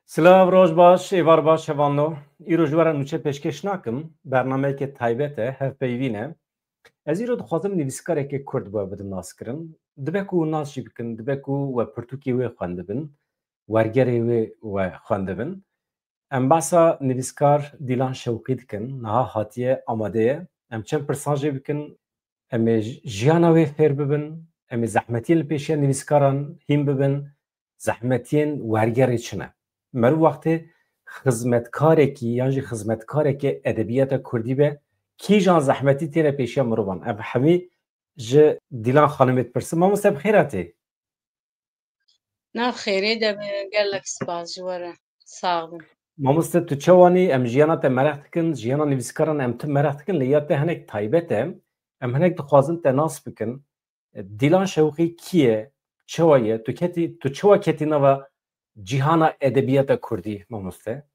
Silav roj baş, êvar baş hevanno. Îro ji we re nûçe pêşkêş nakim, bernameyekê taybet e, hevpeyvîn e. Ez îro dixwazim nivîskarekê Kurd we bidim naskirin. Dibe ku nas jî bikin, dibe ku we pirtûkê wê xwendibin, wergerê wê we xwendibin. Em behsa nivîskar Dîlan Şewqî dikin, niha hatiye amade ye. Em çend pirsan jê bikin, em ê jiyana wê fêr bibin, em ê zehmetiyên li pêşiya nivîskaran hîn bibin, zehmetiyên wergerê çi ne? Merû wextê xizmetkarekî yan jî xizmetkarekê edebiyata Kurdî be, kîjan zehmetî têne pêşiya mirovan? Ev hemî ji Dîlan xanimê dipirsim. Mamoste bi xêr hatî? Nav xêrê de be, gelek spas ji we re. Sağ bin. Mamoste tu çawanî em jiyana te merex dikin, jiyana nivîskaran em tim merex dikin, lê ya te hinek taybet e, em hinek dixwazin te nas bikin. Dîlan Şewqî kî ye? Çawa ye? Tu çawa ketî nava cîhana edebiyata Kurdî mamoste?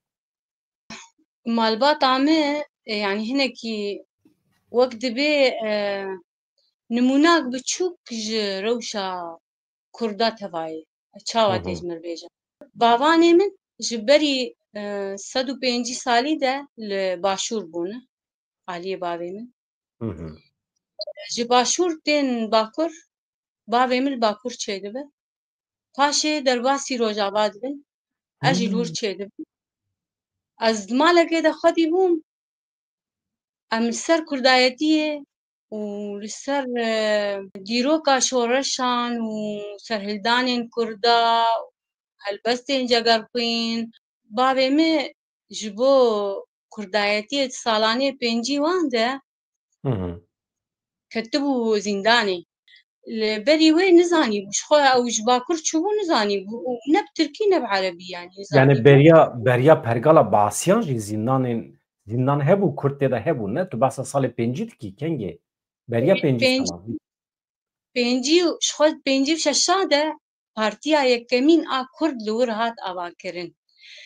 Malbata me yani hinekî wek dibe numunak biçûk ji rewşa Kurda tevayê. Çawa tê ji mir bêjim. Bavanê min ji berî 105 salî de li başûr bûne. Aliyê bavê min. Ji başûr tên Bakur, bavê min li Bakur çêdibe. Paşê derbasî Rojava dibin. Ez jî lûr çêdibim. Ez malekê de xwedî bûm, em li ser kurdayetiyê û li ser dîroka şoreşan û serhildanên Kurda, helbestên Cegerxwîn, bavê me ji bo kurdayetiyê salaniyê pêncî wan de ketibû zîndanê. Li berî wê nizanîbû, ji xwe ew ji Bakur çûbû nizanîbû û ne bi Tirkî ne bi Erebî yani Yani nizanîbû. beriya pergala Basiyan jî zindan hebû, Kurd tê de hebû ne? Tu behsa salê pêncî dikî kengê? Beriya pêncî salan. Pêncî ji xwe pêncî û şeşa de Partiya Yekemîn a Kurd li wir hat avakirin.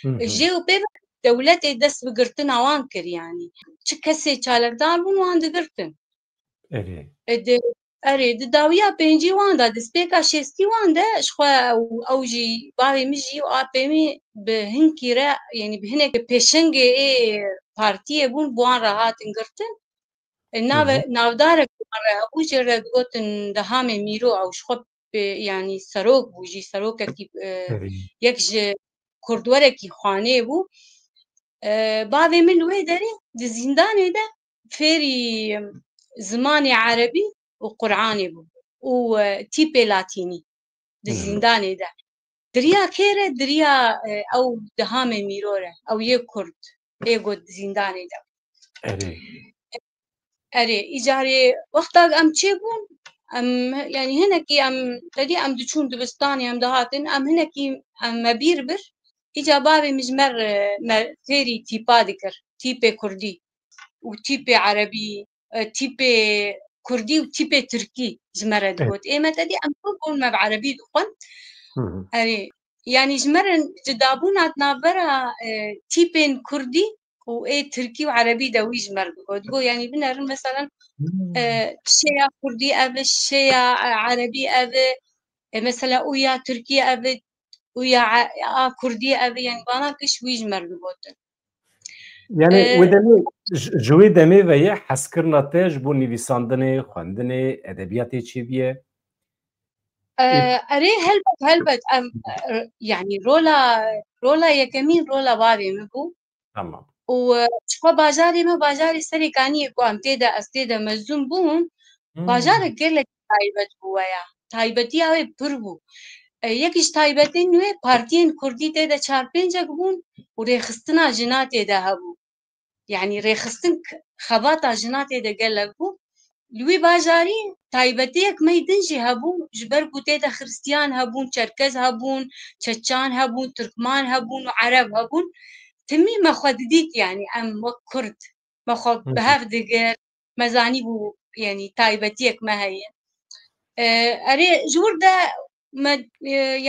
Jê û pê dewletê dest bi girtina wan kir yanî. Çi kesê çalakdar bûn wan digirtin. Erê di dawiya pêncî wan de destpêka şêstî wan de ji xwe ew jî bavê min jî û apê min bi hinkî re yanî bi hinek pêşengê partiyê bûn bi wan re hatin girtin. Navdarek wan re hebû jê re digotin Dehamê Mîro ew ji xwe yanî serok bû jî serokekî yek ji Kurdwerekî xwanê bû. Bavê min li wê derê di zîndanê de fêrî zimanê Erebî û Qur'anê bû û tîpê latînî di zîndanê de. Diriya kê re? Diriya ew Dehamê Mîro re. Ew yê Kurd ê got di zîndanê de. Erê îcarê wexta em çêbûn em yanî hinekî em derî em diçûn dibistanê em dihatin em hinekî em me bîr bir îca bavê min ji me fêrî tîpa dikir. Tîpê Kurdî û tîpê Erebî, tîpê Kurdî û tîpê Tirkî ji me re digot. Ême derî em bûn me bi Erebî dixwin. Erê yanî ji me re cidabûna navbera tîpên Kurdî û Tirkî û Erebî de wî ji me re digot. Go yanî binerin meselan şêya Kurdî ev e, şêya Erebî ev e, mesela û ya Tirkî ev e û ya Kurdî ev e yanî bana kiş wî ji me re digotin. Yani wê demê ji wê demê ve ye hezkirina te ji bo nivîsandinê, xwendinê, edebiyatê çêbû ye? Erê helbet em yanî rola yekemîn rola bavê min bû. Tamam. û ji xwe bajarê me bajarê Serêkaniyê ku em tê de mezûn bûn, bajarek gelek taybet bû weya. Taybetiya wê pir bû. Yekî ji taybetên wê partiyên Kurdî tê de çar pêncek bûn û rêxistina jina tê de hebû. Yani rêxistin xebata jina tê de gelek bû. Li wî bajarî taybetiyek meydin jî hebû ji ber ku tê de xiristiyan hebûn, Çerkez hebûn, Çeçan hebûn, Tirkman hebûn û Ereb hebûn. Timî me xwe didît yanî em wek Kurd me xwe bi hev digir, me zanîbû yanî taybetiyek me heye. Erê ji wir de me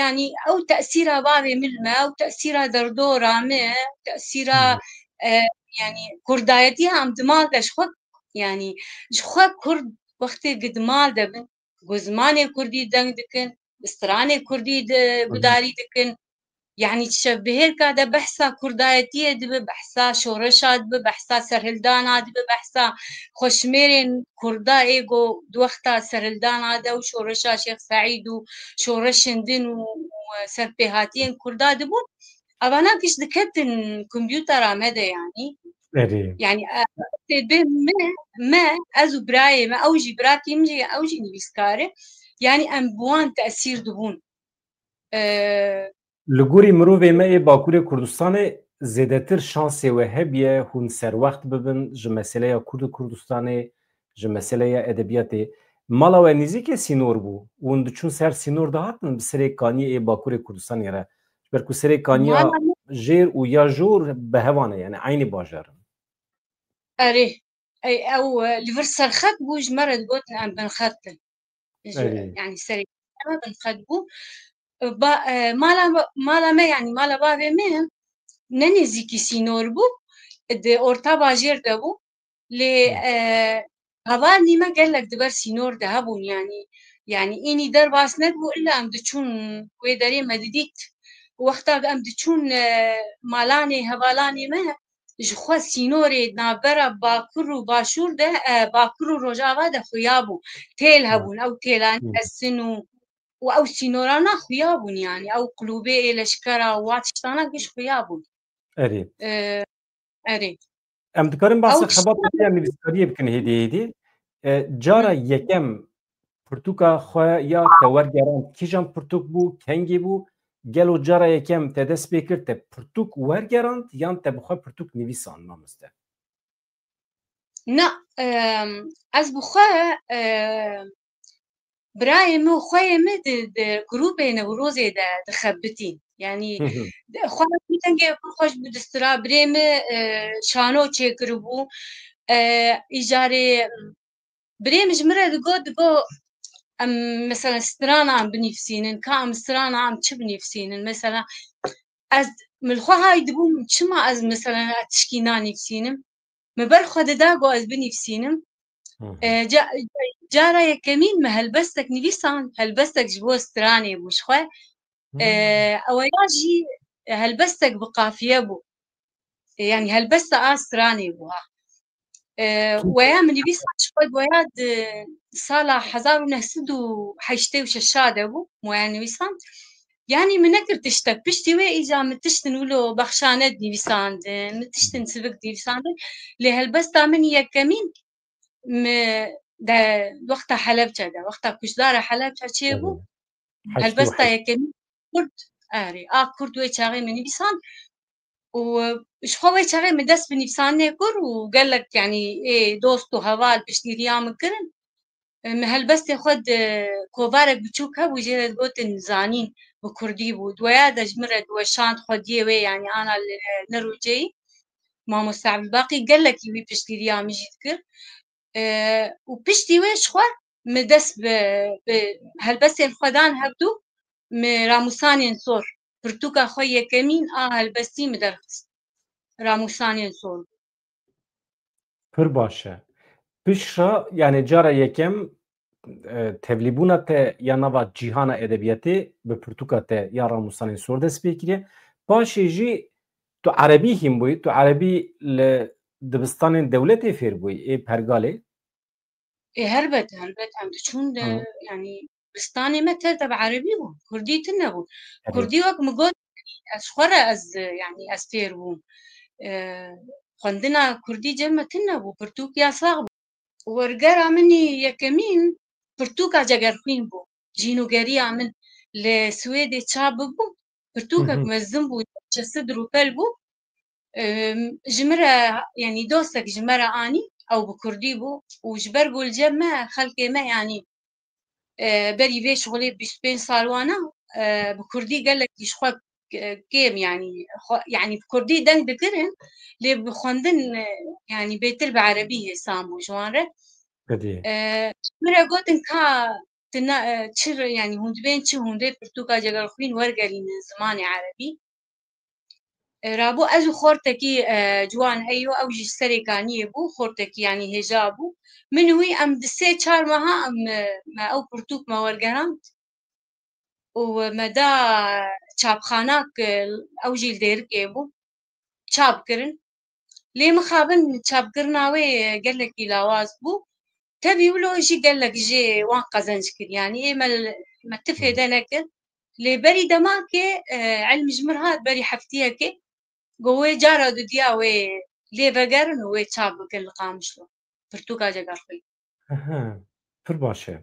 yanî ew tesîra bavê min li me, ew tesîra derdora me, tesîra yanî kurdayetiya em di mal de ji xwe yanî ji xwe Kurd wextê ku di mal de bin, ku zimanê Kurdî deng dikin, bi stranê Kurdî gudarî dikin, يعني تشبهير كادا بحثا كردايتية دبي بحثا شورشا دبي بحثا سرهلدانا دبي بحثا خوشميرين كردا ايغو دوختا سرهلدانا دا وشورشا شيخ سعيد وشورشندن وسربيهاتين كردا دبو أبانا كش دكتن كمبيوتر عمدا يعني ما أزو براي ما أوجي براكي مجي أوجي نبيسكاري يعني أم بوان تأثير دبون لگوری مروی ما باکوری کردستان زیادتر شانسی و هبیه هون سر وقت ببین جو مسئله کردستان جو مسئله ادبیاتی مالا و نزدیک سینور بو اون چون سر سینور دهاتن بسری کانی باکوری کردستان یاره برکو سری کانیا جیر و یا جور به هوانه یعنی عین باجر اره او لفرسر خط بوج مرد بوتن ام بنخطن يعني سري ما بنخطبو مالا ما يعني مالا بابي ما ننزيكي سينور بو د اورتا باجير دبو ل هباني ما قال لك دبر سينور دهبون يعني اني در باس ندبو الا ام دچون كوي داري مدديت وقتا ام دچون مالاني هبالاني ما جخوا سينوري نابرا باكر و باشور ده باكر و رجاوا ده خيابو تيل هبون او تيلان السنو او سينورانا خيابون يعني او قلوبي لشكرا واتشتانا كش خيابون اري اري ام دکارم بحث خبات يعني نویسکاری بکن هدی جارا یکم پرتوکا خواه یا تورگران کیجان پرتوک بو کنگی بو گلو جارا یکم تدس بکر ته پرتوک ورگراند یان ته بخواه پرتوک نویسان مامسته نا از بخواه براي مو خويا مد جروبي نوروزي دا دخبتين يعني خويا متنجي خوش بدسترا بريم شانو تشكربو إيجاري بريم جمرة دقو أم مثلا سترانا عم بنفسينن كام سترانا عم تشبنفسينن مثلا از ملخوا هاي دبو شما از مثلا تشكينا نفسينم مبرخوا داغو از بنفسينم جارا يكمين ما هلبستك نيفيسان هلبستك جبو ستراني بوشخوا أوياجي هلبستك بقافية بو يعني هلبست ستراني بوها ويا من نيفيسان شوي بوياد صالة 1900 وششادة بو مويا نيفيسان يعني منكر تشتك بشتي وي إجا متشتن ولو بخشانة نيفيسان متشتن سبك نيفيسان لهلبستا من يكمين ده وقتها حلبجة ده وقتها كشدارة حلبجة شيبو هلبستا يكمين كرد كرد ويشاغي من نيفيسان وشخوا ويشاغي من دس بنيفسان نيكر وقال لك يعني إيه دوستو هوال بشتي ريام كرن هلبستي خد كوبارك بتشوكها وجيرت بوتن زانين بكردي بود ويادا جمرد وشانت خديه وي يعني أنا النرويجي ما مستعب الباقي قال لك يبي بشتي ريام يجي تكر وبشتي ويش خوا مدس هلبستي الخدان هبدو راموساني نصور برتوكا خويا كمين هلبستي مدرخص راموساني نصور پر باشه پیشرا یعنی جارا یکم تبلیبونا ته یا نوا جیهان ادبیاتی به پرتوکا ته یا راموسانی سور دست بکریه باشه جی تو عربی هم بوی تو عربی دبستان دولتی فیر بوی ای پرگاله هربت هم تشون يعني بستاني متى تبع عربي بو كردي تنبو كردي وقت مقول أشخرة از يعني أستير بو عندنا كردي جمة تنبو برتوك يا صاغبو ورقرا مني يكمين برتوكا جاقرفين بو جينو قريا من لسويدي تشاب بو برتوكا مزن بو جسدرو بلبو جمرة يعني دوستك جمرة آني أو بكردي بو وجبرقو الجمع خلقي ما يعني بري في شغلي بين صالوانا بكردي قال لك يشخوا كيم يعني بكردي دنگ بكرن لي بخوندن يعني بيتر بعربية سامو جوانره مرة قوتن كا تنا تشر يعني هند بين تشي هند برتوكا جاقل خوين ورقلي من زمان عربي رابو أزو خورتكي جوان هيو أو جسري كاني بو خورتكي يعني هجابو من هوي أم دسي چار ماها أم ما أو برتوك ما ورقرامت ومدا چاپخانه ئەو ژیل دێرکێ بوو چاپکردن لێ مخابن چاپکردناوێ گەلێکی لاواز بوو تەبی ولۆژی گەلێک ژێ وان قەزەنج کرد یانی ئێمە تفێدە نەکرد لێبەری دەماکێ علمژمر هات بەری هەفتیەکێ گۆوێ جارە دودیا وێ لێبەگەرن و وێ چاپ بکەن لە قامشلۆ پرتوکا جەگەڕخۆی پر باشه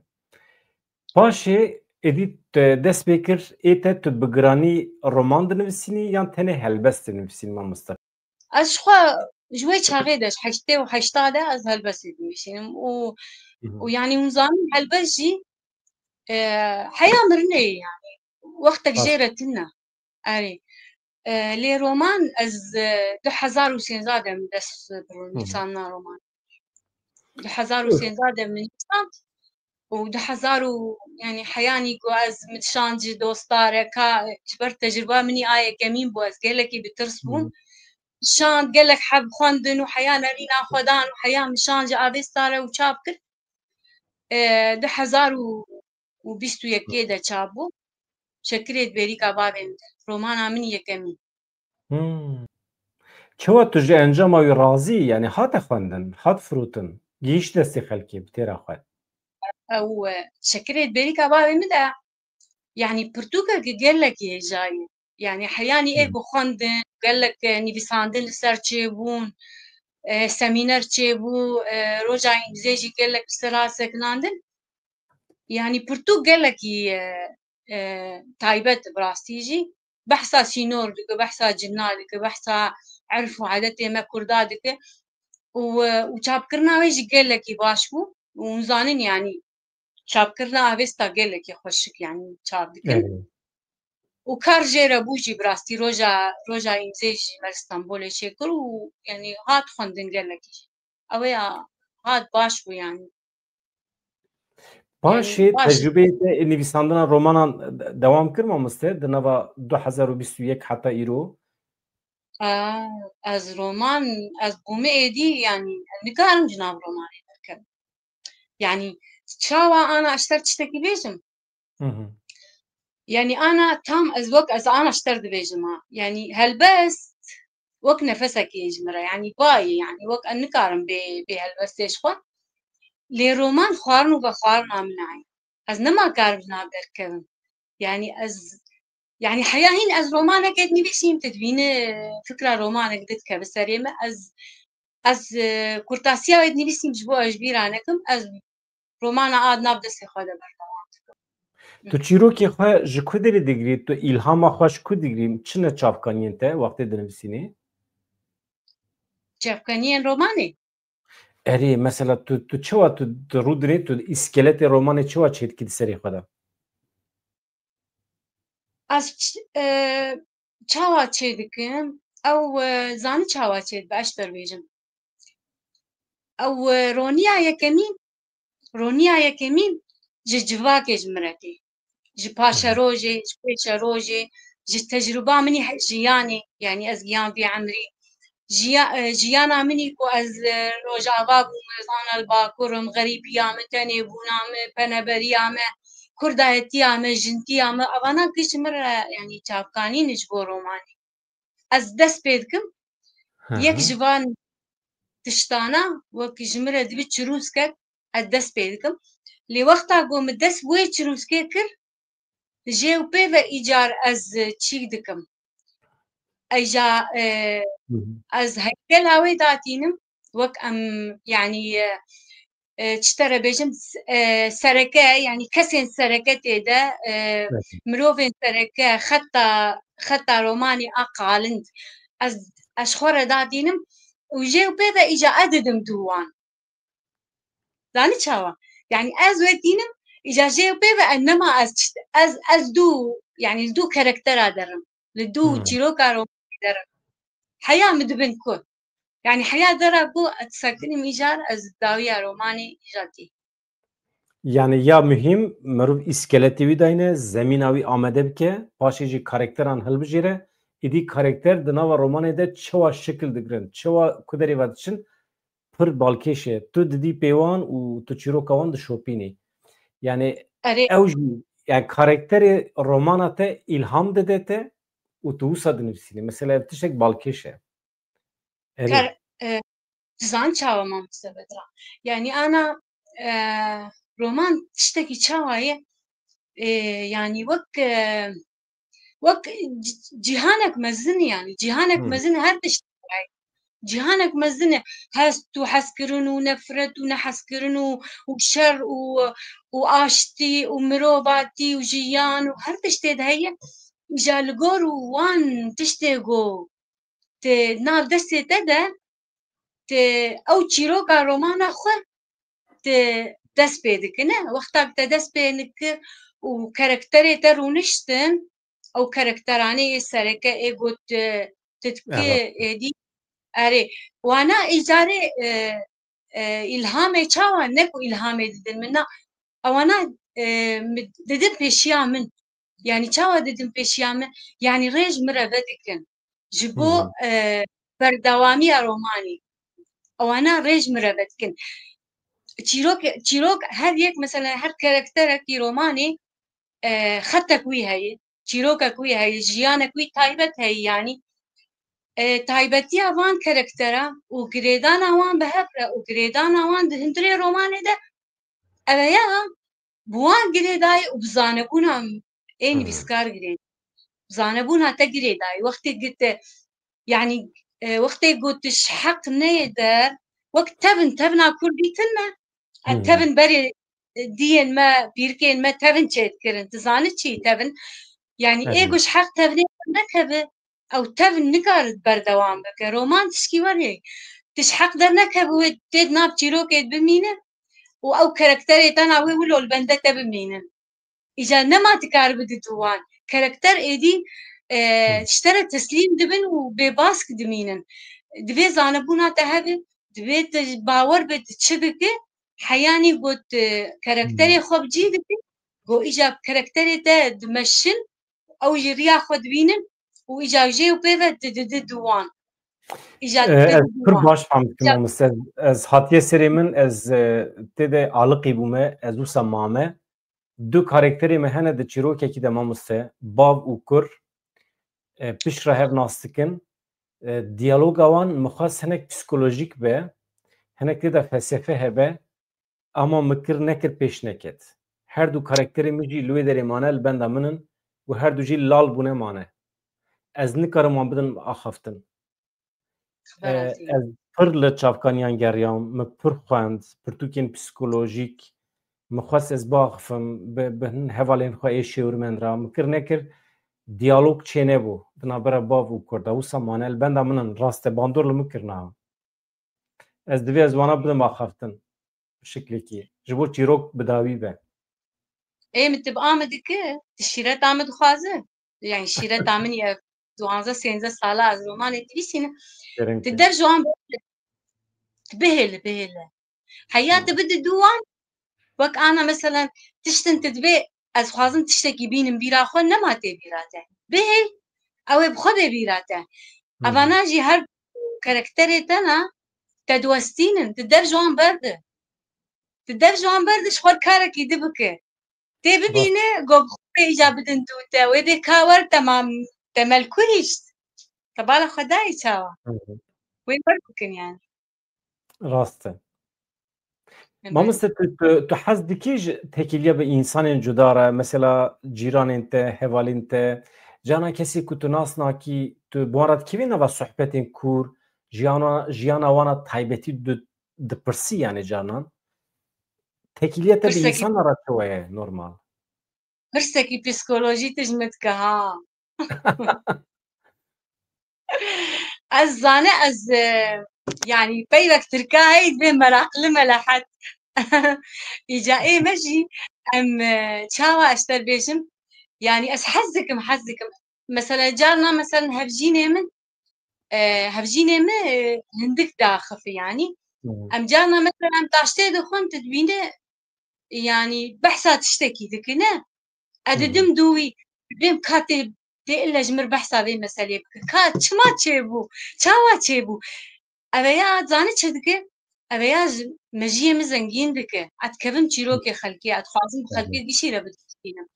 باشه ادی دست بکر ایت تو بگرانی رمان دنویسینی یا تنه هلبست دنویسینی ما مستقیم ئەس خوا ژوێ چاغێ دەش هەشتێ و هەشتادا ئەس هەلبەسی دنویسینم و یانی وزانم هەلبەژی حەیا مرنێ یانی وەختێک ژێرەتنە ئەرێ لێ ڕۆمان ئەس 2013 دەم دەست نویساندنا ڕۆمان 2013 دەم نویساند و 2000 يعني حياني كواز متشانجي دوستاركا جبر تجربة مني آية كمين بواز قالك بترسبون شان قالك حب خوندن وحيانا رينا خدان وحيا مشانجي آبستارة وشابكر 2021 دا چابو شكريت بريكا بابين رومانا مني كمين چوا تجي انجام اوي رازي يعني هات خوندن هات فروتن جيش دستي خلقي بتيرا خواد او شكريت بريكا بابين مدا يعني برتوكا قال لك يا جاي يعني حياني ايه بخوندن قال لك نيفيساندن لسر تشيبون سمينر تشيبو روجا انجزيجي قال لك بسراسة كناندن يعني برتوك قال لك تايبت براستيجي بحثا سينور دك بحثا جنالك بحثا عرفوا عادتي ما كردادك وشابكرنا ويجي قال لك باشبو ونزانن يعني شابكرنا افيستا قال لك يخشك يعني شابكن وكار جيرا بوجي براستي روجا انزيجي مال اسطنبول شكر ويعني هات خوندن قال لك اويا هات باشبو يعني باشه تجربه نویساندن رمان دوام کرمامسته دنوا 2021 حتی ایرو از رمان از بومه ایدی يعني نقارن جناب روماني دركب يعني شاوا انا اشترت تشتكي بيجم يعني انا تام از وقت از انا اشترت بيجما يعني هلبس وقت نفسك يجمرة يعني باي يعني وقت نقارن بهلبس يشخوا لرومان خوارن وبخوارن عمناي از نما كار جناب دركب يعني از يعني حياهين از رومانك ادني بيسيم تدوين فكرة رومانك دتك بسريمة از كورتاسيا ادني بيسيم جبوه جبيرانكم از رومانا عاد نابدس خواده بردوان تو چیروکی خواه جکو داری دیگری تو ایلهام خواه جکو دیگری چنه چاپکانین ته وقتی دنویسینی؟ چاپکانین رومانی؟ اری مثلا تو چوا تو رو دنی تو اسکلت رومانی چوا چید که سری خدا؟ از چاوا چیدکم او زانی چاوا چید باش درویجم او رونیا یکمین جواکه جمرتی جباشا روجي جبيشا روجي تجربة مني جياني يعني از جيان في عمري جيانا مني كو از روجا بابو مزانا الباكورم غريب يامه تاني بونامه پنبريامه كردايتيامه جنتيامه اوانا كيش مرة يعني چاپكاني نجبو روماني از دست بيدكم يك جوان تشتانا وك جمرة دبي چروسكك از دست بيدكم لي وقتا قوم الدست وي چروسكك كر جيو بيفا إيجار از چيك دكم أيجا از هيكل هاوي داتينم وك أم يعني تشترى بيجم سركة يعني كسين سركة تيدا مروفين سركة خطة روماني أقالند از أشخورة داتينم وجيو بيفا إيجا أددم دوان داني چاوا يعني از ويتينم إجازة بيبا إنما از دو يعني دو كاركتر درم لدو تيرو كارو درم حياة مدبن كو يعني حياة درا بو أتسكني ميجار از داوية روماني جاتي يعني يا مهم مروف اسكلتي ويداينه زمين اوي آمده بكه باشي جي كاركتران هل بجيره إدي كاركتر دناوا روماني ده چوا شكل دگرن چوا كدري ودشن پر بالكشه تو ددي بيوان و تو چيرو كوان ده شوپيني يعني اوجي yani karakteri romana te ilham dedete u tu usa dinivsini. Mesela tişek balkeşe. Eri. زان چاوە مامۆستا بەدرا یعنی ئانا ڕۆمان شتێکی چاوایە ینی وەک جیهانێک مەزن ینی جیهانێک مەزن هەر تشت جیهانێک مەزنە هەست و حەزکردن و نەفرەت و نەحەزکردن و شەر و ئاشتی و مرۆڤاتی و ژیان و هەر تشتێت هەیە ئیجا لە گۆر و وان تشتێگۆ ناو دەستێتەدە ئەو چیرۆکە ڕۆمانە خۆ دەست پێ دکردە وەختاک تە دەست پێنکرد و کەرەکتەرێتە ڕوونشتن ئەو کەرەکتەرانەیە سەرەکە ئێگوت تتکێ ئێدی ئەرێ وانە ئیجارێ ئیلهامێ چاوە نەک و ئیلهامێ ددن منە ئەوانە ددن پێشیا من یعنی چاوە ددن پێشیا من یعنی ڕێژ مرەڤە دکن ji بۆ بەردەوامیە ڕۆمانی ئەوانە ڕێژ مرەڤە دکن چیرۆک هەر یەک مەسەلەن هەر کەرەکتەرێکی ڕۆمانێ خەتێکوی هەیە چیرۆکەکوی هەیە ژیانێکوی تایبەت هەیە ینی تایبەتیە وان کەرەکتەرە و گرێدانە وان بەهەفرە و گرێدانە وان هەندرێ ڕۆمانێدا ئەوەیە بوان گرێدای و بزانەبوونا ئێ نویسکار گرێ بزانەبوونا تە گرێدای وەختێک گرتە یعنی وەختێک گوتش حەق نەیە دەر وەک تەبنا کوردیتنمە تەبن بەرێ دیێن مە بیرکێن مە تەبن چێتکردن دزانت چی تەبن یعنی ئێگوش حەق تەبنێ نەکەبێ ئەو تەبن نکارت بەردەوام بکە ڕۆمان تشکی وەرێ تش حەق دەر نەکەبوێ تێت ناب چیرۆکێت بمینە و ئەو کەرەکتەرێتە ناوێ ولۆل بەندەتە بمینن ئیجا نەماتی کار بدتوان کەرەکتەر ئێدی شتەرە تەسلیم دبن و بێباسک دمینن دبێ زانەبووناتە هەبێ دبێت باوەڕ بێت چ بکە حەیانی گوت کەرەکتەرێ خۆ بجی دکە بۆ ئیجا کەرەکتەرێتە دمەشن ئەو ژێریا خۆ دبینن و ئیجا ژێ و پێوە دوان پڕ باش فهمتم ez hatiye serê min ez têde aliqî bûme ez wisa mame du karakterê me hene di çîrokekî de mamoste bav û kur piştre hev nas dikin diyaloga wan mixwast hinek psikolojîk be hinek têde felsefe hebe ama mikir nekir pêş neket her du karakterê min jî li wê derê mane li benda min in û her du jî lal bûne mane ez nikarim wan bidim axaftin ez pir li çavkaniyan geriyam min pir xwend pirtûkên psikolojîk mixwast ez biaxifim bi hin hevalên xwe ê şêwirmendira mikir nekir diyalog çê nebû binabera bav û kurda wisa mane li benda min in rast e bandor li min kirina ez divê ez wana bidim axaftin şeklekî ji bo çîrok bidawî be ê min tu bi a me dikir tu şîreta me dixwaze yani şîreta min ye 12-13 sala ez romanê divîsîne tu der ji wan bihêle heya tu bide duwan wek ana meselen tiştin tu divê ez xwazim tiştekî bînim bîra xwe nema tê bîra te bihêl ew ê bi xwe bê bîra te evana jî her karakterê te na te diwestînin tu der ji wan berde tu der ji wan berde ji xwe karekî dibike tê bibîne got xwe îca bidin dû te wê dê ka wer te melkûhîşt te bala xwe dayî çawa wê werbikin yani rast e mamoste tu hez dikî ji tekîliya bi însanên cuda re mesela cîranên te hevalên te cana kesî ku tu nas nakî tu bi wan re dikevî nava sohbetên kûr jiyana wan a taybetî dipirsî yani canan tekîliya te bi însanan re çi ye normal pirsekî psikolojî tij me dike ha ez zane ez yani peywek tirkayê divê merakli me li hed îca ême jî em çawa ez terbêjim yani ez hez dikim mesela carna mesela hevjînê min hevjînê me hindik daxife yani em carna mesela em taştê dixwin tu dibîne yani behsa tiştekî dikine ez didim dûwî bêm katê tê ille ji mir behsa vê meselê bike ka çima çêbû çawa çêbû eveya zanî çi dike eveya ji mejiyê min zengîn dike ez dikevim çîrokê xelkê ez dixwazim bi xelkê dişî re bidînim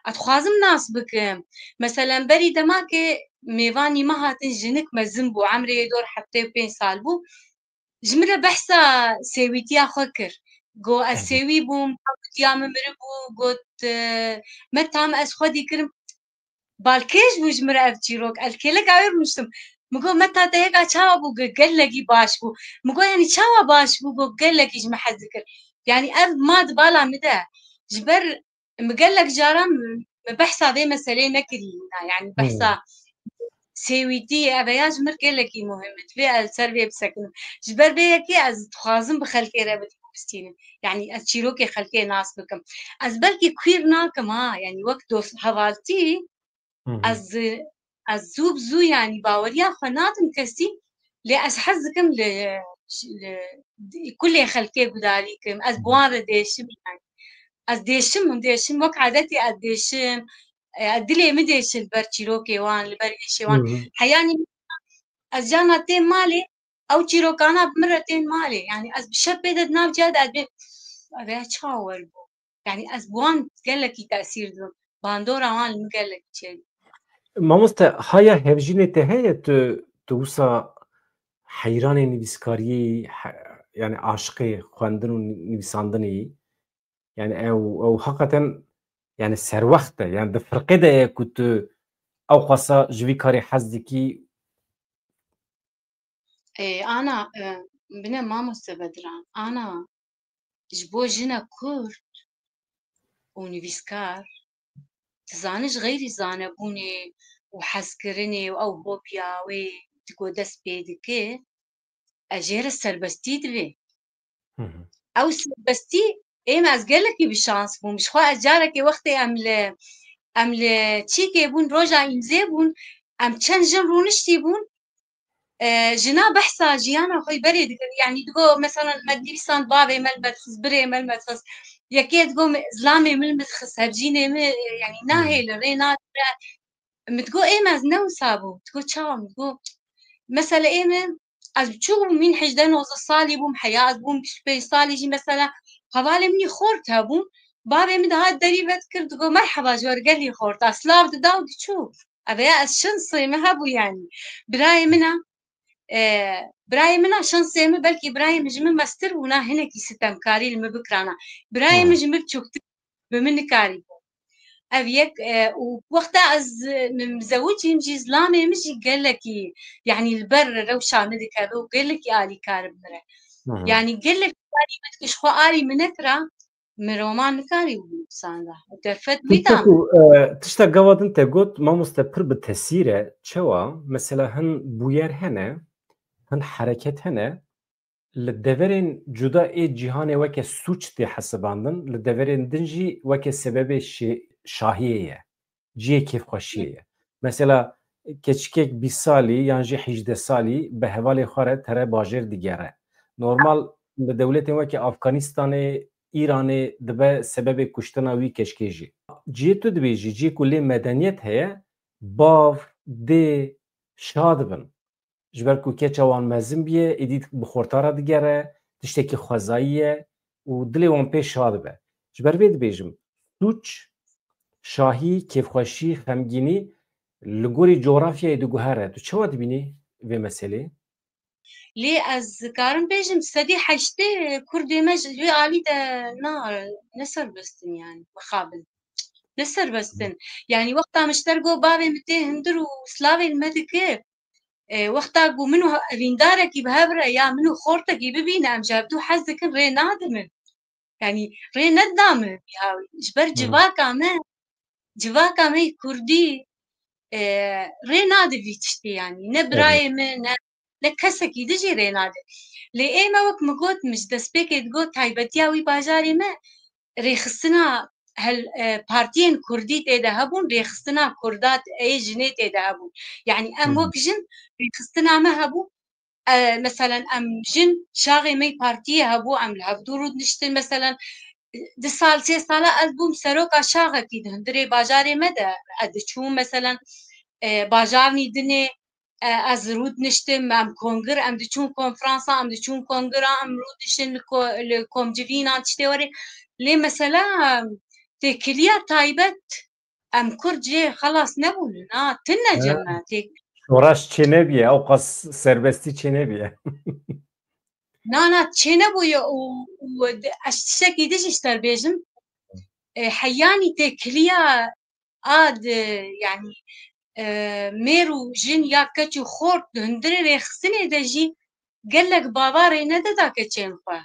اتخوازم ناس بکم مثلا بری دما که میوانی ما هاتن جنک مزن بو عمري دور حتى 5 سال بو جمره بحثا سويتيا خكر جو اسوي بوم يا ممر بو قلت متام از خودي كرم بالكيش بجمره افجيروك الكيلك عير مشتم مگو متى تهيك چاوا بو قال لقي باش بو مگو يعني چاوا باش بو قال لك ايش محذكر يعني اف ما دبالا مدى جبر مقلك جارم بحثا ذي مسألة نكرينا يعني بحثا سويتي أبياج مركلكي مهم تبي السربية بسكن جبر بيكي از تخازم بخلكي رابط بستين يعني أتشيروكي خلكي ناس بكم از بلكي كوير ناكم ها يعني وقت حوالتي از زوب زو يعني باوريا خناتم كسي لي از حزكم كل خلكي بداليكم از بوان ديشم يعني از ديشم وك عادتي از ديشم دلي مديش البرشيروكي وان البرشي وان حياني از جانا تين مالي او تشيروكانا بمرتين مالي يعني از بشبه ناف جاد ادبي ابي اتشاور بو يعني از بوان قالكي تاثير دون باندورا وان المقالك شيء مامۆستا هایا هێڤژینێتە هەیە تو وسا حەیرانê nivîskariyê yani aşiqê xwendin û nivîsandinê yani ew heqeten yani serwext e yani di firqê de ye ku tu ew xwesa ji vî karê hez dikî. انا بنا مامۆستا بەدران انا ji bo jina Kurd û nivîskar تزانش غيري زانبوني وحسكرني او هوبيا وي تقو دس بيدكي اجير السربستي دبي او سربستي ايه ما ازقلكي بشانس بون مش خوا اجاركي وقتي امل تشيكي بون روجا يمزيبون ام تشنجن رونشتي بون جنا بحثا جيانا خوي بريد يعني تقو مثلا مدي بسان بابي ملمت خص بري ملمت خص يكي تقو زلامي ملمت خص هبجيني يعني ناهي لرينا متقو ايه ما زنو سابو تقو تشاو متقو مثلا ايه از بتشوفوا مين حجدان وز الصالي بوم حياة بوم بشبي صالي جي مثلا هوالي مني خورتها بوم بابي من هاد دريبة كرت تقو مرحبا جور قال لي خورتا سلاف داود تشوف ابيا الشنصي ما هبو يعني براي منها براي منا شانسي ما بلكي براي مجمع ماستر ونا هنا كي ستمكاري المبكرانا براي مجمع بتشوكت بمن كاري أبيك ووقتها از مزوجي مجي زلامي مجي قال لك يعني البر روشة مدك هذا وقال لك آلي كارب مرة يعني قال لك آلي مدكش خو آلي منكرا من رومان كاري وساندا وتفت بيتام تشتا قوادن تقول مامۆستا pir bi tesîr e çawa mesela hin bûyer hene hin hereket hene li deverên cuda ê cîhanê weke sûç tê hesibandin li deverên din jî weke sebebê şahiyê ye ciyê kêfxweşiyê ye mesela keçikek 20 salî yan jî 18 salî bi hevalê xwe re tere bajêr digere normal li dewletên weke Afganîstanê İranê dibe sebebê kuştina wî keşkê jî ciyê tu dibêjî ciyê ku lê medeniyet heye bav dê şa dibin ji ber ku keça wan mezin biye êdî bi xortara digere tiştekî xwezayî ye û dilê wan pê şa dibe ji ber vê dibêjim sûç şahî kêfxweşî xemgînî li gorî coğrafyayê diguhere tu çawa dibînî vê meselê لي از كارم بيجم سدي حشتي كردي مجد وي آلي دا نسر بستن يعني مخابل نسر بستن يعني وقتها مشترقو بابي متي هندر وسلاوي المدكي وقتها قو منو رينداركي بهبرة يا منو خورتكي ببينا ام جابدو حزك ري نادمن يعني ري ندامن ياوي جبر جواكا ما كردي ري نادي تشتي يعني نبراي من لكسكي دجي ري نادي لي ايما وك مقوت مش دسبيكي تقوت هايبتيا وي باجاري ما ريخصنا هل بارتين كردي تيدا هبون ريخصنا كردات اي جني تيدا هبون يعني ام وك جن ريخصنا ما هبون مثلا ام جن شاغي مي بارتي هبو ام الهبدورود نشتن مثلا دي سال سي سالا البوم سروكا شاغا كي هندري باجاري مدى ادچو مثلا باجارني دني از رود نشتم ام کنگر ام دچون کنفرانسا ام دچون کنگرا ام رود نشتن لکومجوینا تشتوري لي مثلا تكليا تايبت ام كرد جي خلاص نبون تنا جماعتك شوراش چه نبیه او قص سربستی چه نبیه نا چه نبويا و اشتكي ديش اشتر بيجم حياني تكليا آد يعني ميرو جن يا كتشو خورت هندري ريخسني دجي قال لك بابا رينا دا كتشين خوا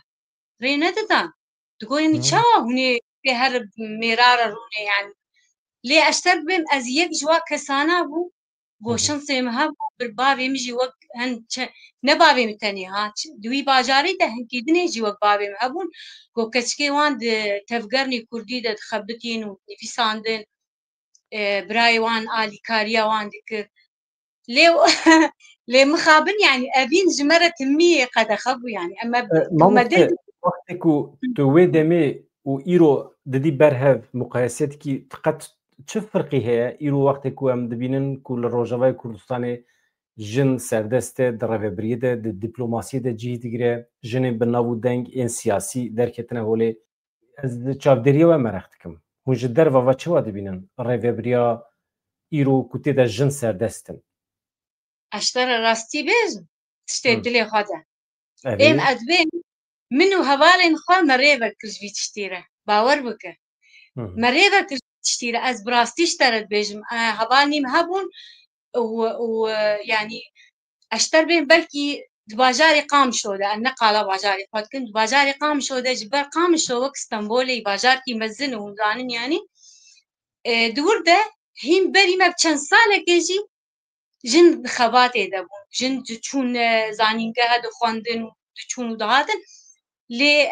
رينا دا تقول اني شا هني هرب ميرارة روني يعني ليه اشترك بهم ازيك جوا كسانا بو گوشن سيمها بالبابي مجي وقت هن نبابي متني ها دوي باجاري ده هن كيدني جي وقت بابي هبون گو كچكي وان تفقرني كردي ده خبتين ونفيساندن براي وان آلي كاريا وان دكر ليه ليه مخابن يعني أبين جمرة تمية قد أخبو يعني أما مامسته وقتی که تو دمی و ایرو ددی برهف مقایسات کی فقط چه فرقی هست ایرو وقتی که هم دبینن که لروجاوای کردستان جن سردسته در روبریه ده دیپلماسی ده جهی دیگره جن بنابو دنگ این سیاسی درکتنه هولی از چاودریه و مرخت کم هنج در و چه واد بینن روبریا ایرو کتی ده جن سردستن اشتر راستي بيز تشتي دلي خدا اوی ام ادبين منو هوالين خوا مريبا كرجبي تشتيره باور بك مريبا كرجبي تشتيره از براستي اشترت بيجم هوالني مهبون ويعني اشتر بين بلكي دباجاري قام شودا أن قال باجاري قد كنت باجاري قام شودا جبر قام شو وك اسطنبولي باجار كي مزن وزانن يعني دور ده هين بري ما بچن سالة كيجي جن خبات دبون جن تشون زانينجا هاد خواندن تشون دهاتن لي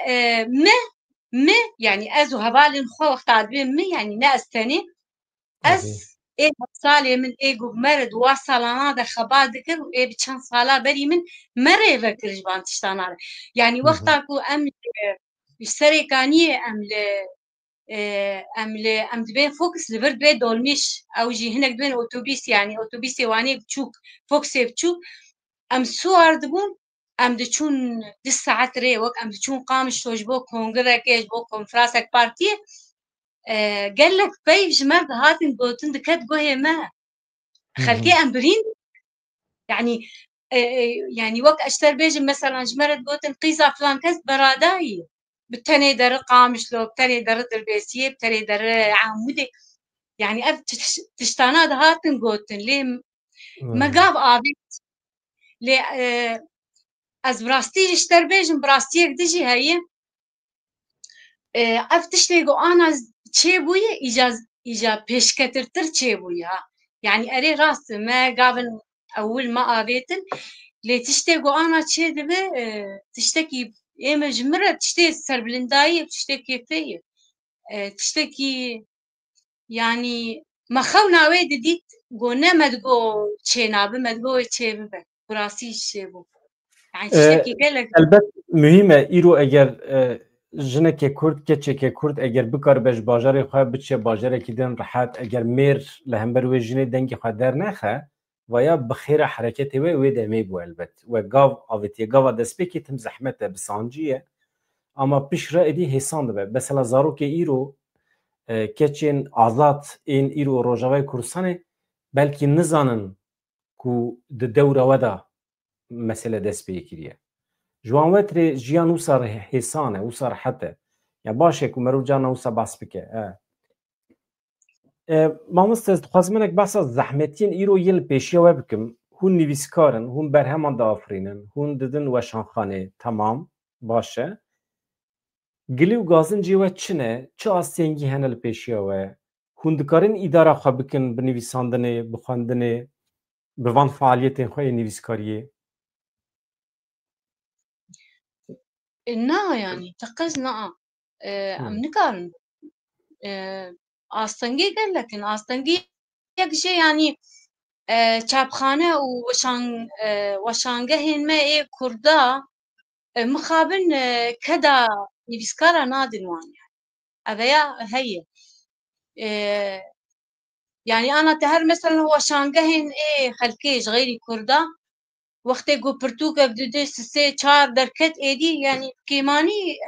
ما يعني ازو هبالن خو وقت عدبين ما يعني ناستني از ايه صالي من ايه مرد واصلانا ده خبات ذكر وايه بچن صالا بري من مرة فكرش بان تشتانا يعني وقتاكو ام السريكانية ام دبين فوكس لبرد بي دولميش او جي هناك دبين اوتوبيس يعني اوتوبيس واني بتشوك فوكس بتشوك ام سوار دبون ام دچون 10 ساعات ري وك ام دچون قامش توج بو كونغركيش بو كونفرانسك بارتي قال لك بيج مرد هاتن قوتن دكت قوهي ما خلكي امبرين يعني يعني وك اشتر بيج مثلا جمرت قوتن قيسا فلان كز براداي بالتاني در قامش لو بتاني در دربيسيه بتاني در عمودي يعني اب تشتانا هاتن قوتن ليه ما قاب ابي ليه از براستي اشتر بيجم براستي دجي هي افتشتي جو انا چه بويه ايجا پیشکترتر چه بويه يعني اري راست ما قابل اول ما ابيتن لي تشتي جو انا چه دبه تشتكي ايما جمره تشتي سربلنداي تشتكي فيه تشتكي يعني ما خونا ويد ديت جو نمد جو چه نابه مد جو چه به براسي شبو يعني تشتكي قالك البته مهمه ایرو اگر جنه که کرد کچه که کرد اگر بکار بهش باجار خواه بچه باجاره که دن راحت اگر میر لهمبر و جنه دنگی خواه در نخه و یا بخیر حرکت و دمی بو البته و گاو آویتی گاو دست بکی تم زحمت بسانجیه اما پیش را ادی حسان ده مثلا زارو که ایرو کچین آزاد این ایرو روجاوی کورسانه بلکی نزانن کو د دوره ودا مسئله دست بکریه جوان وتر جیان وصار حسانه وصار حتى يعني باشه که مرو جانا وصار بس بکه ما مستعد خواستمنك بس از زحمتين ایرو یل پیشیا و بکم هون نویسکارن هون برهمان دافرینن هون ددن وشانخانه تمام باشه گلی و گازن جیوه چنه چه آستینگی هنل پیشیا و هون دکارن اداره خواه بکن بنویساندنه بخواندنه بوان فعالیت خواه نویسکاریه نا يعني تقزنا ام نكارن آستنگی قال لكن آستنگی یک شيء يعني چاپخانه و وشانگهین ما ايه كردا مخابن كدا نفسكارا نادن وان يعني أبيا هي يعني أنا تهر مثلا وشانگهين ايه خلكيش غيري كردا وقت جو برتوكا بدو سي چار دركت ايدي يعني كيماني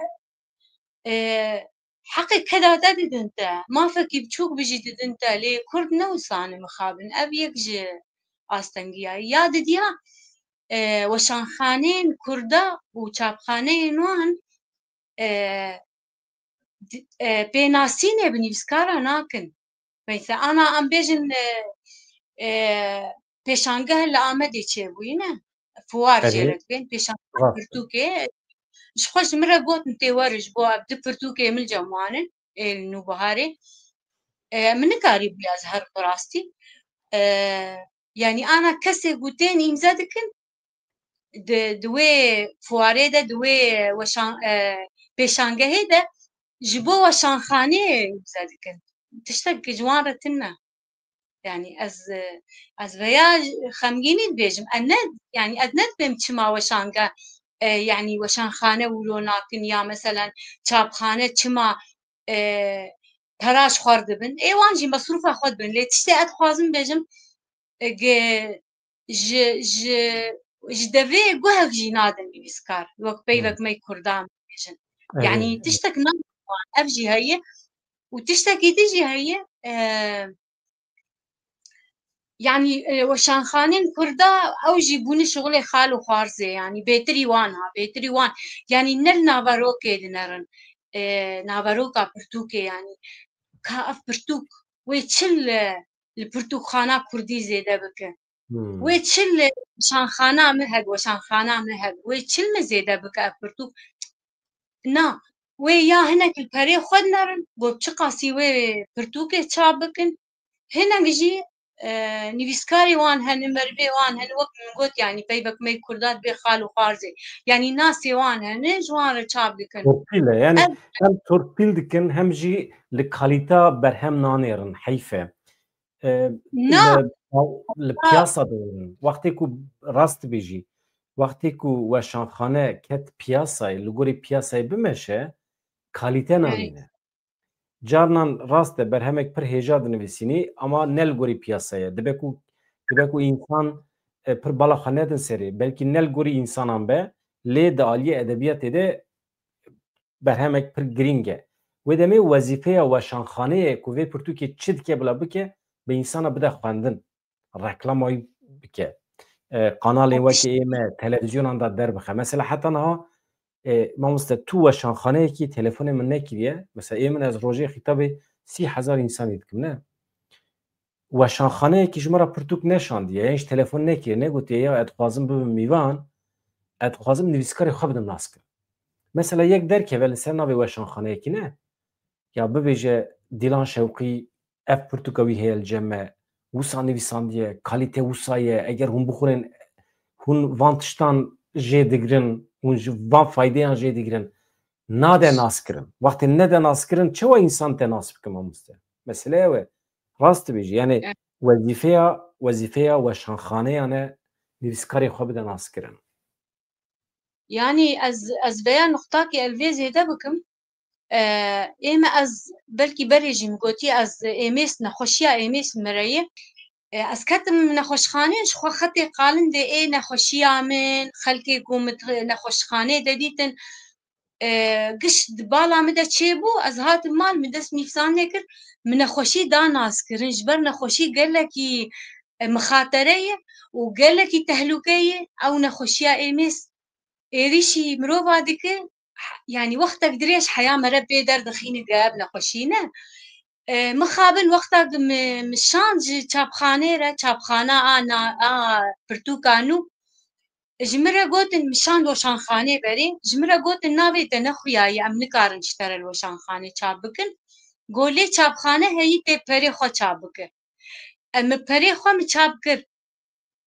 حقي كذا تدد انت ما فكي بتشوك بجي انت ليه كرد نوسان مخابن ابيك جي استنجيا يا دديا وشان خانين كردا وشاب خانين وان بيناسيني بنيفسكارا ناكن مثلا انا ام بيجن بيشانگه لآمدی چه بوینه فوار أبي جيرت بين بيشانگه راست برتوكي مش خوش مرة قوت نتورج بو أبدي برتوكي من جمانن إنه بهاري من كاري بياز هر براستي يعني أنا كسي قوتين إمزادكن دوي فواري ده دوي وشان بيشانگه ده جبو وشان خانه إمزادكن تشتاق جوان رتنا يعني از ويا خمگینی بيجم أند يعني أدنت بمشما وشانگه يعني وشان خانه ولو ناكن يا مثلا چاب خانه چما پراش خورد بن ايوان جي مصروف خود بن لي تشتي اتخوازم بيجم ج ج ج دفي قوهك جي نادن بيسكار وقت بيلك مي كردام بيجن يعني أبي تشتك نام افجي هي وتشتكي تجي هي يعني وشان خانين كردا او جيبوني شغل خال وخارزه يعني بيتري وانها بيتري وان يعني نل نافاروكي دنرن نافاروكا برتوكي يعني كاف برتوك ويتشل البرتوك خانه كردي زيده بك ويتشل شان خانه مهد وشان خانه مهد ويتشل مزيده بك اف برتوك نا ويا هناك البري خد نرن بوبشقاسي وي برتوكي تشابكن هنا نجي نویسکاری وان هن مربی وان هن وقت من قلت يعني بيبك مي كردات بي خال وخارزي يعني ناسي وان هن جوان رچاب دكن تورپیله يعني هم تورپیل دکن هم جی لکالیتا برهم نانیرن حیفه نا لپیاسا دارن وقتی کو راست بیجی وقتی کو وشانخانه کت پیاسای لگوری پیاسای بمشه کالیته نانینه جارنان راست برهمک پر هجا دنویسینی اما نل گوری پیاسایه دبکو انسان پر بالا خانه دن سری بلکه نل گوری انسانان به لی د عالی ادبیات ده برهمک پر گرینگه و دمی وظیفه و شانخانه کوی پرتوکی چید که بلا بکه به انسان بده خواندن رکلامای بکه قنال وکی ایمه تلویزیون دا در بخه مثلا حتی نه ما مست تو و شانخانه کی تلفن من نکریه مثلا ایمن از روزی خطاب 30,000 انسان دیدم نه و شانخانه کی شما را پرتوک نشاندیه اینش تلفن نکریه نگوتیه یا ادخوازم ببین میوان ادخوازم نویسکاری خواب دم ناسکر مثلا یک درکه ولی سر ناوی و شانخانه کی نه یا ببیجه دیلان شوقی اف پرتوکاوی هیل جمع وسا نویساندیه کالیته وسایه اگر هم بخورن هون وانتشتان جه دگرن هون وان فایده ان جه دگرن ناده ناسکرن وقتی نده ناسکرن چه و انسان ته ناس بکم همسته مسئله و راست بیجی یعنی وظیفه و شانخانه یعنی نویسکاری خواب ده ناسکرن يعني از بيان نقطاكي الفيزي ده بكم ايما از بلكي بريجي مقوتي از ايميس نخوشيا ايميس مريه از كتم نخوشخانه شخو خطي قالن دي اي نخوشيا من خلقي قومت نخوشخانه دديتن قش بالا مدى تشيبو از هات المال مدس نفسان نكر من نخوشي دا ناس كرن جبر نخوشي قالكي مخاطرية وقالكي تهلوكية او نخوشيا ايميس ايريشي مروفا ديك يعني وقتك دريش حياة مربي درد خيني قاب نخوشينا مخابن وقتك مشان چابخانه را چابخانه پرتوکانو جمره گوتن مشان وشان خانه بری جمره گوتن ناوی ده نخویایی ام نکارن چتر الوشان خانه چاب بکن گولی چابخانه هی ته پری خو چاب بکن ام پری خو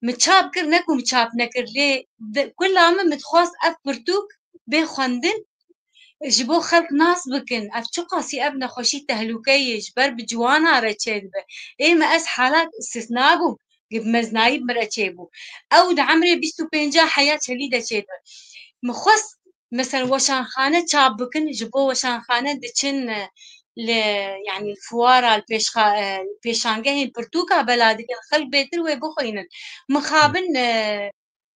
مچاب کر نکو مچاب نکر لی کل عام متخواست اف پرتوک بخوندن جبو خلق ناس بكن قاسي ابنا خوشي تهلوكي جبر بجوانا رتشيد به ايما اس حالات استثناء بو قب مزنايب مرتشيبو او دا عمري بيستو بينجا حياة شديدة تشيد مخص مثلا وشان خانة تشاب بكن جبو وشان خانة دچن يعني الفوارة البيشانجه برتوكا بلادك الخلق بيتر ويبخوينن مخابن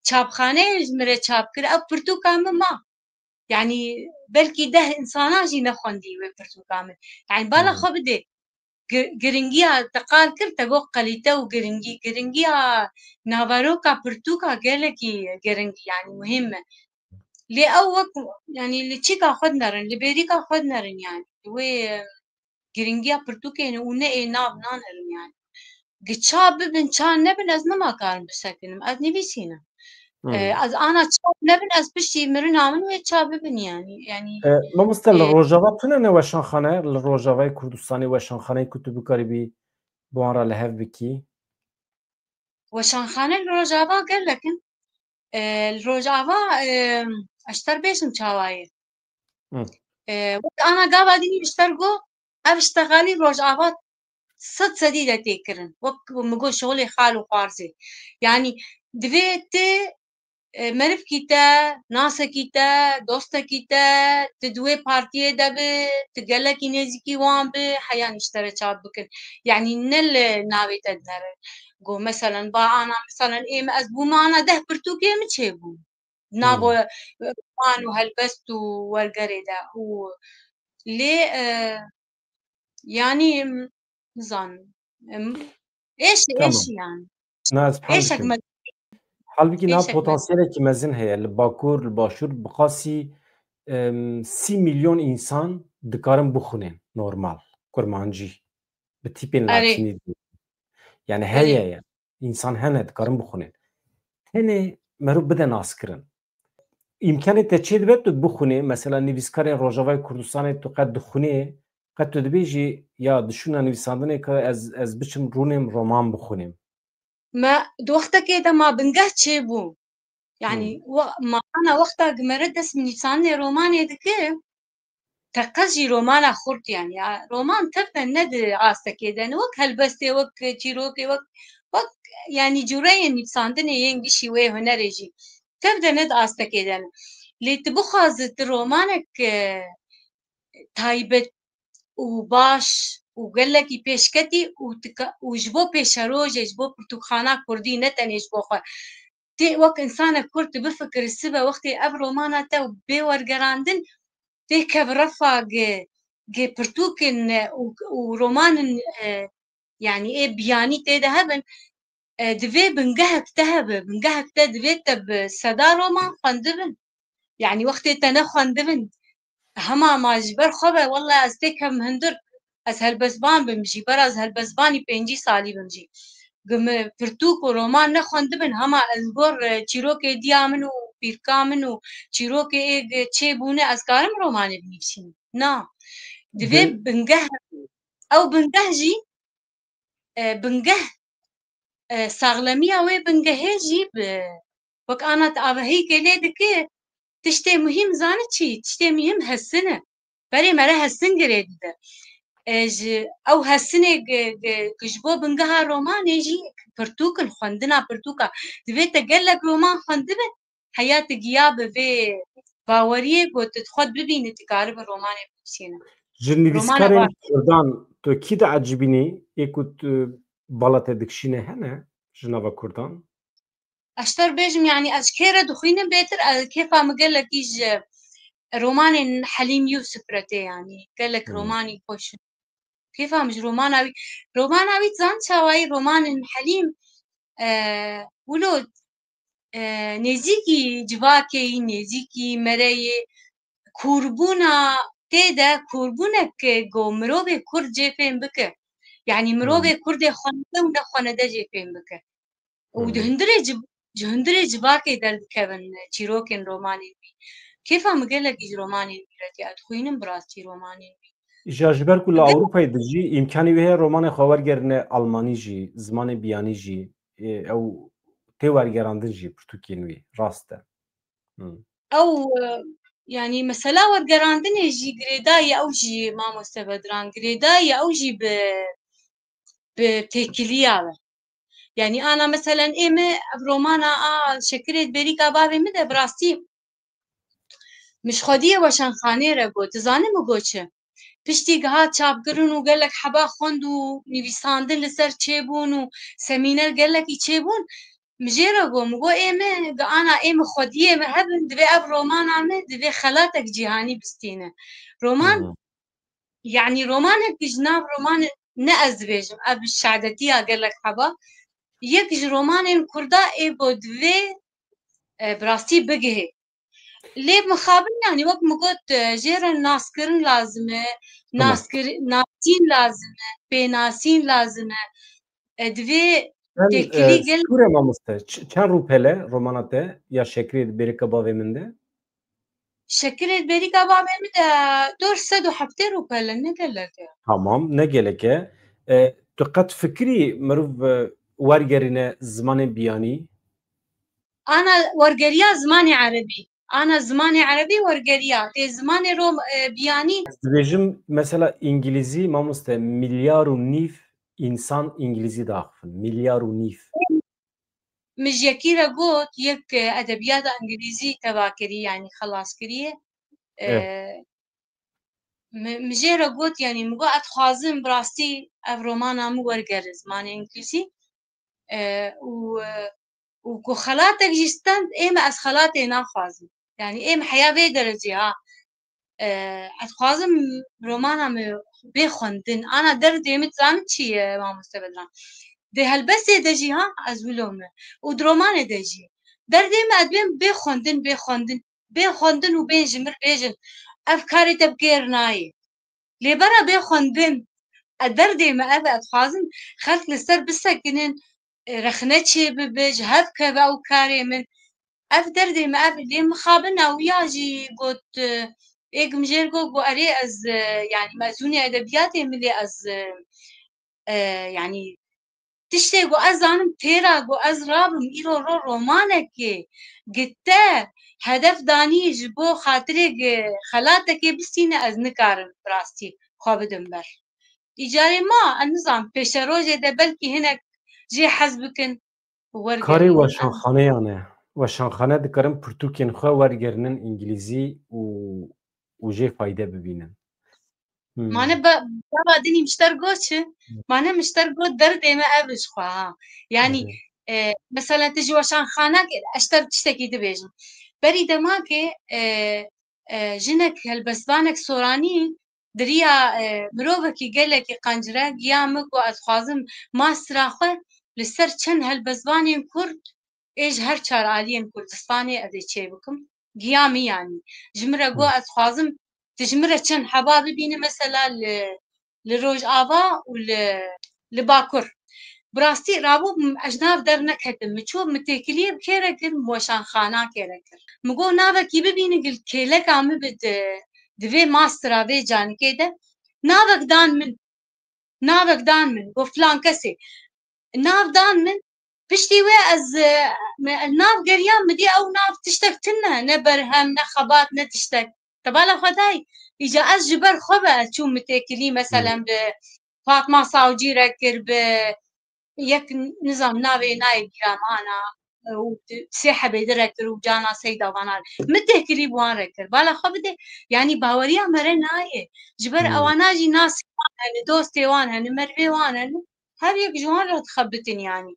تشاب خانة جمرة تشاب كر او برتوكا ما يعني بلكي ده إنسانا جي نخوندي وبرتو كامل يعني بالا خو بدي گرنگیا تقال کرد گو قلیته و گرنگیا ناواروکا پرتوکا گلکی گرنگی يعني مهمة لي أوك يعني اللي تشيكا خد نرن اللي بيريكا خد نرن يعني وي گرنگیا پرتوكا يعني ونه ناب نانرن يعني قتشاب ببن كان نبن از نما كارن بسكنم از نبيسينا از أنا تشاب نبن از بشتي مرنا من وي تشاب ببن يعني ما مستل الروجاوا تونه وشان خانه الروجاوا كردستاني وشان خانه كتب كاربي بوارا لهف بكي وشان خانه الروجابا قال لك الروجابا اشتر بيشم شاوايه وقت أنا قابلني بشترقو أبشتغالي روجابا صد سديدة تكرن وقت مقول شغلي خال وقارزي يعني دفيت مرف كيتا ناسا كيتا دوستا كيتا تدوي بارتيه دبي تقلك ينزيكي وان بي حيان اشترى شاب بكن يعني نل ناوي تدنر قو مثلا با أنا مثلا إيه ما أزبو ما أنا ده برتوكي متشيبو نابو مانو هلبستو والقريدة و ليه يعني نظام ايش يعني ناز ايش بحال بكي نا بوتنسيال كي مازن هي الباكور الباشور بقاسي 30 مليون انسان دكارن بخونين نورمال كرمانجي بتيبين لاتيني يعني هي يعني انسان هنا دكارن بخونين هنا مرو بده ناسكرن امكاني تشيد بيت بخوني مثلا نيفيسكاري روجاواي كردستان تو قد دخوني قد تدبيجي يا دشونا نيفيساندني كا از بچم رونم رومان بخونم ما وقتها كده ما بنقهت شيبو يعني ما أنا وقتها مرد اسمي نيفساني روماني دكي تقجي رومانا خورت يعني رومان تبقى ند عاستا كده وك هلبستي وك تيروكي وك يعني جورين نيفساندني ينجشي وي هنريجي تبدأ ند عاستا كده اللي تبخازت رومانك تايبت وباش وقالكي بيشكتي وجبو بيشروج جبو برتقانا كردي نتن جبو خو تي وك انسان كرد بفكر السبا وقتي ابرو مانا تو بيور قراندن تي كبرفا جي برتوكن ورومان يعني ايه بياني تي دهبن دفي بنقهك دفي تب سدا رومان خندبن يعني وقتي تنخندبن هما ما جبر خبا والله استيكم هندر از هلبسبان بمجي برا از هلبسباني بينجي سالي بمجي قم فرتوك ورومان نخوندبن هما ازبور چيروكي ديامن وبيركامن وچيروكي ايگ چه بونه از كارم روماني بنيفسين نا دفي بنقه او بنقهجي بنقه ساغلمية وي بنقهجي وك انا تابهي كلي دكي تشتي مهم زانتشي تشتي مهم هالسنة بري مرة هالسن قريد او هالسنة كجبو بنقها رومان يجي برتوك الخندنا برتوكا دفيت تقلك رومان خندبه حياة غياب في باوريه قلت تدخل ببين تقارب الرومان بسينا جنبيسكارين كردان تو كيدا عجبيني يكوت بالات دكشينه هنا جنابا كردان اشتر بيجم يعني اشكيرا دخين بيتر كيف عم قال لك يج روماني حليم يوسف رتي يعني قال لك روماني خوش كيف مش روماناوي زان شاوي رومان حليم ولود نزيكي جواكي نزيكي مري كوربونا تيدا كوربونك جو مروبي كرد جيفين بك يعني مروبي كرد خنده ونخنده جيفين بك ودهندري جواكي دل كبن تشيروكين روماني كيف عم قال لك روماني بيرتي ادخوينم براستي روماني جاجبر كل أوروبا دجي إمكاني وهي رومان خاورجرن ألماني جي زمان بياني جي أو تورجراندن جي برتوكينوي راسته أو يعني مثلا ورجراندن يجي جريداي أو جي ما مستبدران جريداي أو جي بتكلية يعني أنا مثلا إيه رومانا شكرت بريكا بابي مده براستي مش خديه وشان خانه رگو تزانه مگوچه پشتی ها چاپ کرن و گلک حبا خوند و نویساندن لسر چه بون و سمینر گلکی چه بون مجيرة مگو إيمه أنا إيمه خودية مهبن دبي أب رومان عمه دبي خلاتك جهاني بستينه رومان يعني رومانك جناب رومان نأز بيجم أب الشعدتية قال لك حبا يكج رومان كردا إيبو دبي براستي بقه ليه مخابن يعني وقت مقول جيرا ناسكرن لازمه ناسين لازمه بناسين لازمه دبي تكلي قل سوره مامسته چند روپله رومانته یا شکری بریکا باوی منده شكلت بريكا بابا مدى دور سدو حبتي روبالا نقلت tamam ne geleke tu qet fikirî mirov wergerîne zimanê biyanî أنا ورقريا زماني عربي أنا زماني عربي ورقريا تي زماني روم بياني ez dibêjim mesela İngilîzî mamoste milyar û nîv însan İngilîzî diaxivin milyar û nîv مجيكيرا قوت يك أدبيات إنجليزي تباكري يعني خلاص كريه مجيرا قوت يعني مقو أتخوازم براستي أف رومانا مو ورقر زماني إنجليزي و خلاتك جستند إيما أس خلاتي ناخوازم يعني إيما حياة بي درجة ها أتخوازم رومانا بخوندن أنا دردي متزامت شي ما مستبدلا دي هالبس دجي ها أزولوم ودرومان دجي دردي ما أدبين بخوندن وبين جمر بيجن أفكاري تبكير ناي لي برا بخوندن الدردي ما أبي أتخوازم خلت لسر بسكنن رخنتشي ببج هفكة بأو كاري من أف دردي ما أبي لي مخابنا وياجي قلت إيق مجيرقو قو أري أز يعني مأزوني أدبياتي ملي أز يعني تشتي قو أزانم تيرا قو أز رابم إيرو رو رومانكي قلتا هدف داني جبو خاطري خلاتك بسينة أز نكارم براستي خوابدن بر إيجاري ما النظام پیش روزه ده بلكي هناك جي حزبكن karê ورقرينن weşanxaneyan e weşanxane dikarin pirtûkên xwe wergerinin İngilîzî û jê fayde bibînin مانه بابا دني مشتر قوتش مانه مشتر قوت دردي ما أبرش خواها يعني مثلا تجي وشان خانك أشتر تشتكي دبيجن بري دماكي جنك هالبسبانك سوراني دريا مروبكي قالك قنجرة قيامك وأتخوازم ما استراخه لسر چن هالبسباني كرد إيش هر چار عاليين كردستاني أدي چي بكم قيامي يعني جمرة قو أتخوازم تجمرة چن حبابي بيني مثلا لروج آبا ولباكر براستي رابو أجناف در نكهتم مچو متكليه بكيركر موشان خانا كيركر مگو ناوه كي ببيني قل كيلك عمي بد دوي ماسترا في جان كده ناوك دان من قو فلان كسي ناف دان من بشتي وي از الناف قريان مدي او ناف تشتك تنا نبرهم نخبات نتشتك تبالا خداي إجا از جبر خبا شو متكلي مثلا بفاطمة صاوجي ركر يك نظام ناوي نايب جامانا وسيحة بيدركر وجانا سيدة وانا متكلي بوان ركر بالا خبده يعني باوريا مرة نايه جبر اواناجي ناس هن دوستي وان هن مروي وان هن هر يك جوان راه تخبتن يعني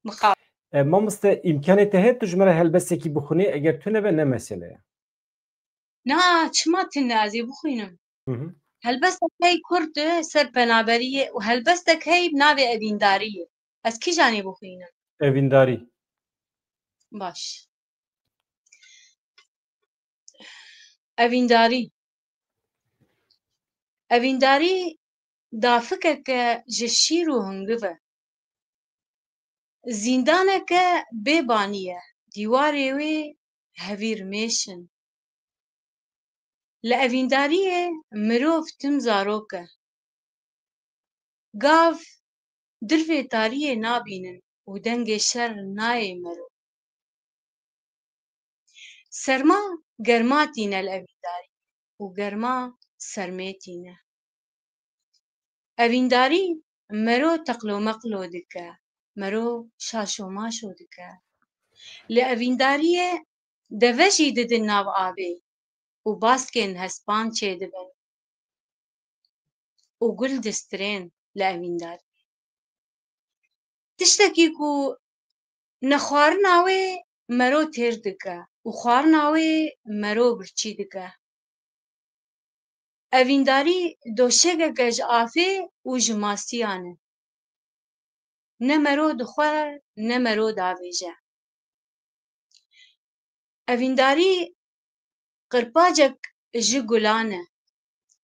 مخاطر mamoste imkanê te heye tu ji me re helbestekî bixwînî eger tune be ne mesele ye نا چما تنازي بخوينم هلبستك هي كرد سر بنابرية وهلبستك هي بنابي أبيندارية بس كي جاني بخوينم evîndarî باش أبينداري دافكك جشير وهنقفة زیندانك بيبانية ديواري وي هفير ميشن لأفيندارية مروف تم زاروكه قاف درفي تارية نابينن ودنگ شر ناي مرو سرما گرماتينه الأفينداري وگرما سرميتينه أفينداري مرو تقلو مقلو دكه مرو شاشو ماشو دكه لأفيندارية دفشي ددن ناو آبي وباسكن هسبان چه دبن وقل دسترين لأفينداري تشتكيكو نەخواردنا wê mero têr dike û xwarina wê mero birçî dike. Evîndarî doşegeke ji afê û ji masiyan e. Ne mero dixwe ne mero davêje. Evîndarî qirpacek ji gulan e.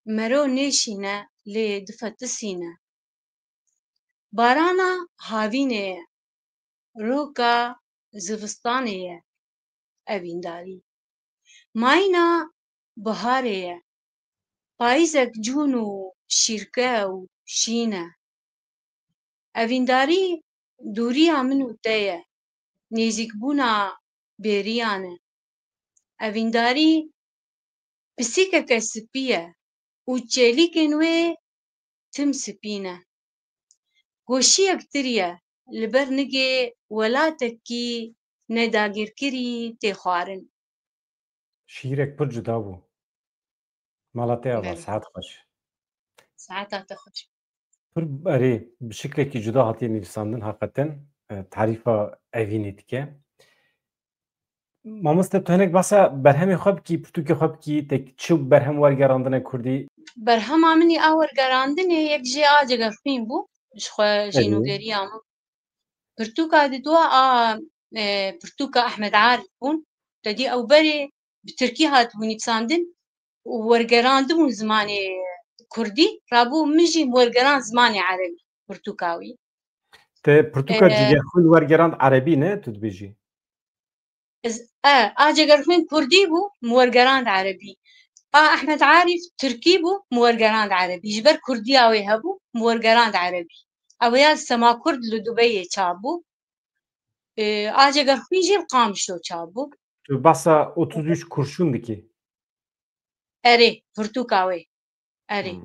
Mero nêşîne lê difetisîne. Barana havînê ye. Roka zivistanê ye evîndarî. Mayîna biharê ye. Payîzek cûn û şîrke û şîn e. Evîndarî dûriya min û te ye. Nêzîkbûna bêriyan e. Evîndarî pisîkeke spî ye û çêlîkên wê tim spîn e. Goşiyek tir ye li ber nigê welatekî nedagîrkirî tê xwarin. Şiirek pir cuda bû. Mala te ava Belê. saet xweş. Saeta te xweş. Pir erê bi şeklekî cuda hatiye nivîsandin heqeten tarîfa evînê dike. Mamoste tu hinek behsa berhemê xwe bikî, pirtûkê xwe bikî, tek çi berhem wergerandina Kurdî? Berhema minî a wergerandinê yek jê acêka xwîn bû ji xwe jînûgeriya min. Pirtûka didwa a pirtûka Ehmed Arif bûn. Dedî ew berê bi Tirkî hatibû nivîsandin û wergerandibûn zimanê Kurdî, rabû min jî wergeran zimanê Erebî pirtûka wî. Te pirtûka cîgerxwîn wergerand Erebî ne tu dibêjî? Acêgerxwîn Kurdî bû wergerand Erebî. A Ehmed Arif Tirkî bû wergerand Erebî. Ji ber Kurdiya wê hebû wergerand Erebî. Ew ya Sema Kurd li Dubeyê çap bû. Acêgerxwîn jî li Qamişlo çap bû. Tu behsa 33 kurşûn dikî. Erê pirtûka wê. Erê.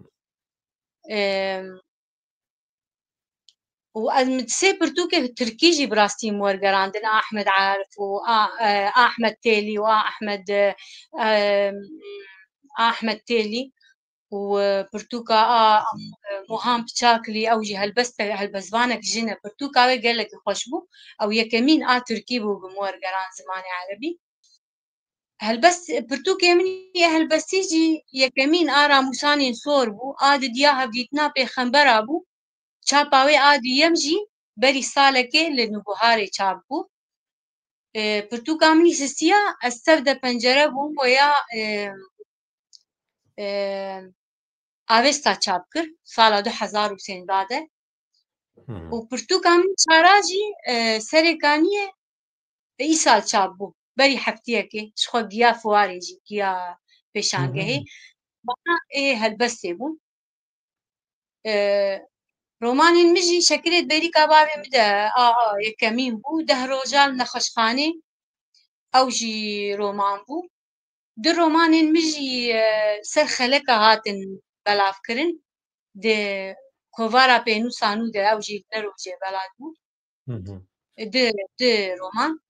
û ez min sê pirtûkê Tirkî jî bi rastî wergerandin a Ehmed Arif û a Ehmed Têlî û a Ehmed Têlî û pirtûka a Muhan Piçaklî ew jî helbestvanek jin e. Pirtûka wê gelekî xweş bû. Ew yekemîn a Tirkî bû bi wergeran zimanê Erebî. Helbest pirtûkê min yê helbestî jî yekemîn a ramûsanên sor bû. A didiya hevdîtina pêxembera bû. Çapa wê a duyem jî berî salekê li Nûbiharê çap bû. Pirtûka min sisiya ez sev de pencere bûm wêya avêsta çap kir sala 2013 de. û pirtûka min çara jî serêkaniyê îsal çap bû. Berî hefteyekê ji xwe giya fuarê jî giya pêşangehê. Bana helbestê bûn. Romanên min jî şekilê berîka bavê min de yekemîn bû. 10 rojal nexweşxanê ew jî roman bû. Di romanên min jî ser xeleka hatin belavkirin. Di kovara pênûsa nû de ew jî ne rojê belav bû. Di roman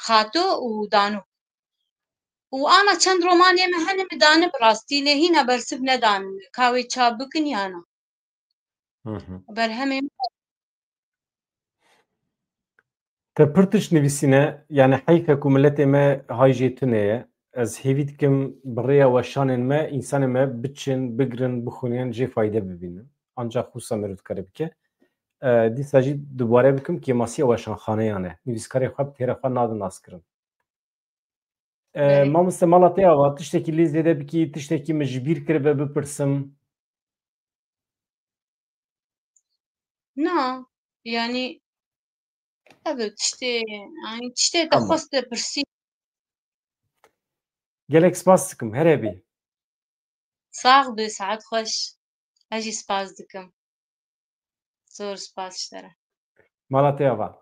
Xato û Dano. û ana çend romanê min hene mi danib rastî lê hîna bersiv nedanin. Ka wê çap bikin yana. Berhemê Te pir tişt nivîsîne yani heyf ku milletê me hay jê tune ye. Ez hêvî dikim bi rêya weşanên me însanê me biçin, bigirin, bixwînin jê fayde bibînin. Ancak xwîsa me dikare bike. Dîsa jî dubare bikim kêmasiya weşanxaneyan e. Nivîskarê xwe bi têra xwe nadin naskirin. Mamoste mala te ava tiştekî lê zêde bikî, tiştekî min ji bîr kiribe bipirsim. na yani evet tiştê te xwest te pirsî. Gelek spas dikim here bî. Sağ bi saet xweş. Ez jî spas dikim. Zor spas ji te re. Mala te ava.